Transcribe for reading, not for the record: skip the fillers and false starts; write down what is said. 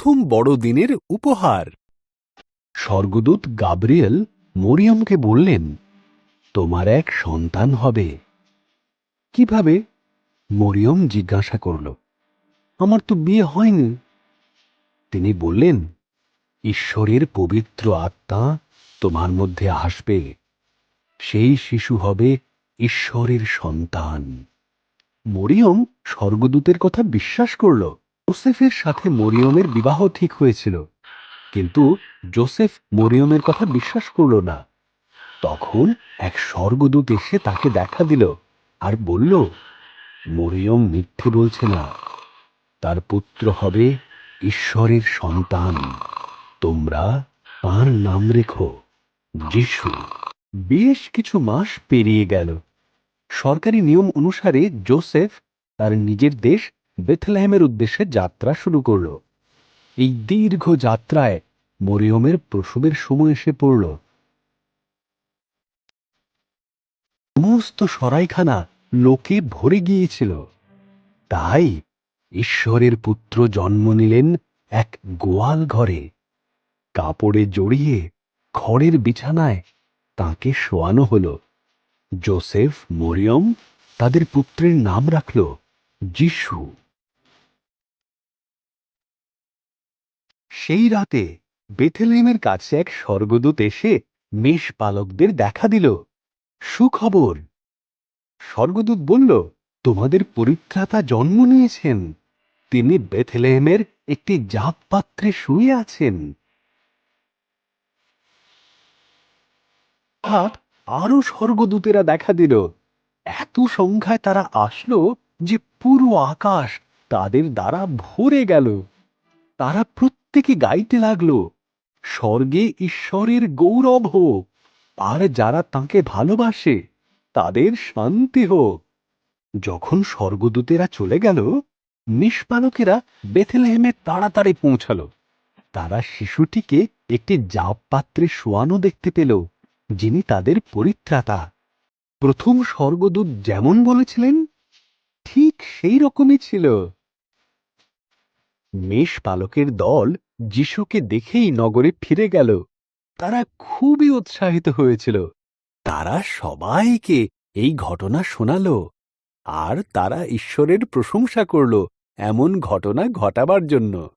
প্রথম বড়দিনের উপহার। স্বর্গদূত গাব্রিয়েল মরিয়মকে বললেন, তোমার এক সন্তান হবে। কিভাবে? মরিয়ম জিজ্ঞাসা করল। আমার তো বিয়ে হয়নি। তিনি বললেন, ঈশ্বরের পবিত্র আত্মা তোমার মধ্যে আসবে, সেই শিশু হবে ঈশ্বরের সন্তান। মরিয়ম স্বর্গদূতের কথা বিশ্বাস করল। যোসেফের সাথে মরিয়মের বিবাহ ঠিক হয়েছিল, কিন্তু যোসেফ মরিয়মের কথা বিশ্বাস করল না। তখন এক স্বর্গদূত এসে তাকে দেখা দিল আর বলল, মরিয়ম মিথ্যে বলছে না, তার পুত্র হবে ঈশ্বরের সন্তান। তোমরা তার নাম রেখো যিশু। বেশ কিছু মাস পেরিয়ে গেল। সরকারি নিয়ম অনুসারে যোসেফ তার নিজের দেশ বেথলেহেমের উদ্দেশ্যে যাত্রা শুরু করল। এই দীর্ঘ যাত্রায় মরিয়মের প্রসবের সময় এসে পড়ল। সমস্ত সরাইখানা লোকে ভরে গিয়েছিল। তাই ঈশ্বরের পুত্র জন্ম নিলেন এক গোয়াল ঘরে। কাপড়ে জড়িয়ে খড়ের বিছানায় তাকে শোয়ানো হলো। যোসেফ মরিয়ম তাদের পুত্রের নাম রাখল যিশু। সেই রাতে বেথলেহেমের কাছে এক স্বর্গদূত এসে মেষ পালকদের দেখা দিল। সুখবর! স্বর্গদূত বলল, তোমাদের পরিত্রাতা জন্ম নিয়েছেন। তিনি বেথলেহেমের একটি জাপ পাত্রে শুয়ে আছেন। আরো স্বর্গদূতেরা দেখা দিল। এত সংখ্যায় তারা আসলো যে পুরো আকাশ তাদের দ্বারা ভরে গেল। তারা প্রত্যেকে গাইতে লাগলো, স্বর্গে ঈশ্বরের গৌরব হোক, আর যারা তাঁকে ভালোবাসে তাদের শান্তি হোক। যখন স্বর্গদূতেরা চলে গেল, নিষ্পালকেরা বেথলেহেমে তাড়াতাড়ি পৌঁছালো। তারা শিশুটিকে একটি জাপ পাত্রে শোয়ানো দেখতে পেল, যিনি তাদের পরিত্রাতা। প্রথম স্বর্গদূত যেমন বলেছিলেন ঠিক সেই রকমই ছিল। মেষ পালকের দল যিশুকে দেখেই নগরে ফিরে গেল। তারা খুবই উৎসাহিত হয়েছিল। তারা সবাইকে এই ঘটনা শোনালো, আর তারা ঈশ্বরের প্রশংসা করল এমন ঘটনা ঘটাবার জন্য।